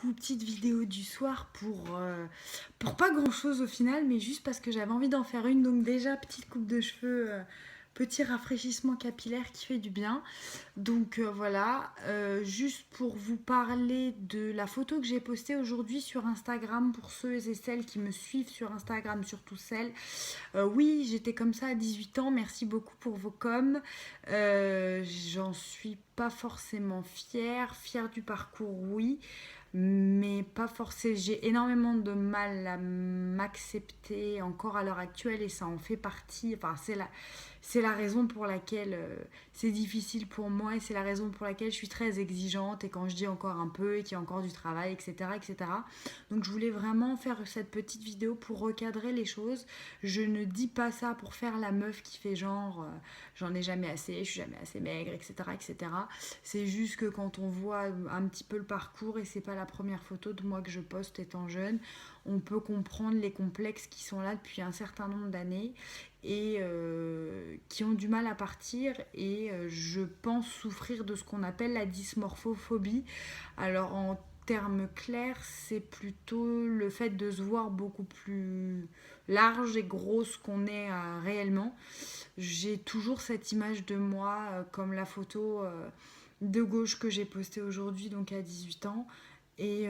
coucou, petite vidéo du soir pour pas grand chose au final, mais juste parce que j'avais envie d'en faire une. Donc déjà, petite coupe de cheveux, petit rafraîchissement capillaire qui fait du bien. Donc voilà, juste pour vous parler de la photo que j'ai postée aujourd'hui sur Instagram, pour ceux et celles qui me suivent sur Instagram, surtout celles. Oui, j'étais comme ça à 18 ans, merci beaucoup pour vos coms. J'en suis pas forcément fière du parcours, oui, mais pas forcément. J'ai énormément de mal à m'accepter encore à l'heure actuelle et ça en fait partie. Enfin, c'est la raison pour laquelle c'est difficile pour moi et c'est la raison pour laquelle je suis très exigeante et quand je dis encore un peu et qu'il y a encore du travail, etc., etc. Donc je voulais vraiment faire cette petite vidéo pour recadrer les choses. Je ne dis pas ça pour faire la meuf qui fait genre j'en ai jamais assez, je suis jamais assez maigre, etc., etc. C'est juste que quand on voit un petit peu le parcours et c'est pas la première photo de moi que je poste étant jeune, on peut comprendre les complexes qui sont là depuis un certain nombre d'années et qui ont du mal à partir et je pense souffrir de ce qu'on appelle la dysmorphophobie. Alors en termes clairs, c'est plutôt le fait de se voir beaucoup plus large et grosse qu'on est réellement. J'ai toujours cette image de moi comme la photo de gauche que j'ai postée aujourd'hui, donc à 18 ans. Et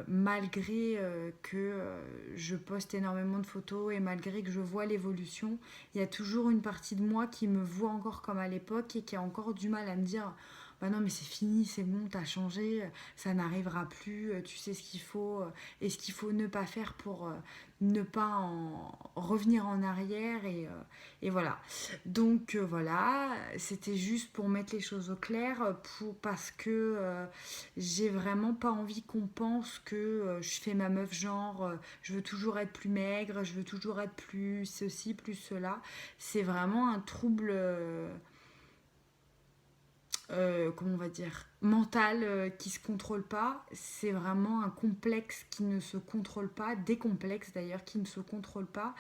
malgré que je poste énormément de photos et malgré que je vois l'évolution, il y a toujours une partie de moi qui me voit encore comme à l'époque et qui a encore du mal à me dire bah non mais c'est fini, c'est bon, t'as changé, ça n'arrivera plus, tu sais ce qu'il faut et ce qu'il faut ne pas faire pour ne pas en revenir en arrière et voilà. Donc voilà, c'était juste pour mettre les choses au clair parce que j'ai vraiment pas envie qu'on pense que je fais ma meuf genre je veux toujours être plus maigre, je veux toujours être plus ceci, plus cela. C'est vraiment un trouble comment on va dire, mental qui se contrôle pas. C'est vraiment un complexe qui ne se contrôle pas, des complexes d'ailleurs qui ne se contrôlent pas.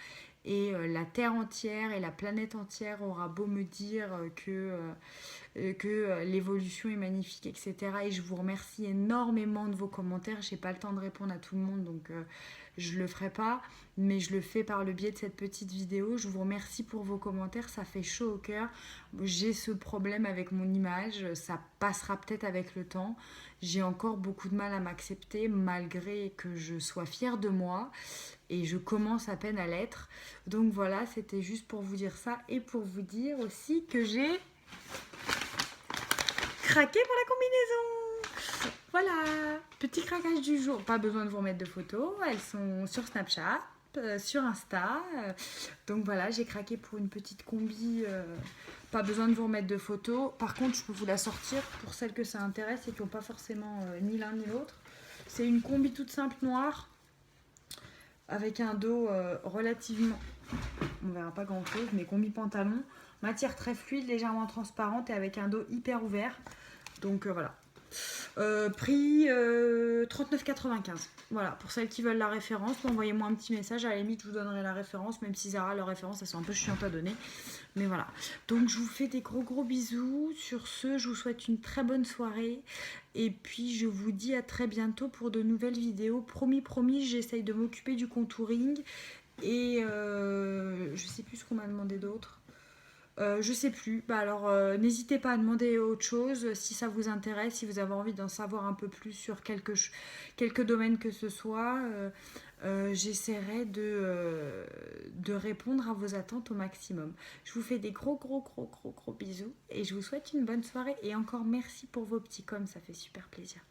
Et la Terre entière et la planète entière aura beau me dire que l'évolution est magnifique, etc. Et je vous remercie énormément de vos commentaires. J'ai pas le temps de répondre à tout le monde, donc je le ferai pas, mais je le fais par le biais de cette petite vidéo. Je vous remercie pour vos commentaires, ça fait chaud au cœur. J'ai ce problème avec mon image, ça passera peut-être avec le temps. J'ai encore beaucoup de mal à m'accepter malgré que je sois fière de moi et je commence à peine à l'être. Donc voilà, c'était juste pour vous dire ça et pour vous dire aussi que j'ai craqué pour la combinaison. Voilà, petit craquage du jour. Pas besoin de vous remettre de photos, elles sont sur Snapchat, sur Insta. Donc voilà, j'ai craqué pour une petite combi. Pas besoin de vous remettre de photos. Par contre, je peux vous la sortir pour celles que ça intéresse et qui n'ont pas forcément ni l'un ni l'autre. C'est une combi toute simple noire avec un dos relativement, on verra pas grand chose, mais combi pantalon, matière très fluide, légèrement transparente et avec un dos hyper ouvert. Donc voilà. Prix 39,95. Voilà, pour celles qui veulent la référence, envoyez-moi un petit message. À la limite, je vous donnerai la référence, même si Zara, leur référence, elles sont un peu chiantes à donner. Mais voilà. Donc, je vous fais des gros bisous. Sur ce, je vous souhaite une très bonne soirée. Et puis, je vous dis à très bientôt pour de nouvelles vidéos. Promis, j'essaye de m'occuper du contouring. Et je sais plus ce qu'on m'a demandé d'autre. Je sais plus. Bah alors, n'hésitez pas à demander autre chose si ça vous intéresse, si vous avez envie d'en savoir un peu plus sur quelques domaines que ce soit. J'essaierai de répondre à vos attentes au maximum. Je vous fais des gros bisous et je vous souhaite une bonne soirée. Et encore merci pour vos petits coms, ça fait super plaisir.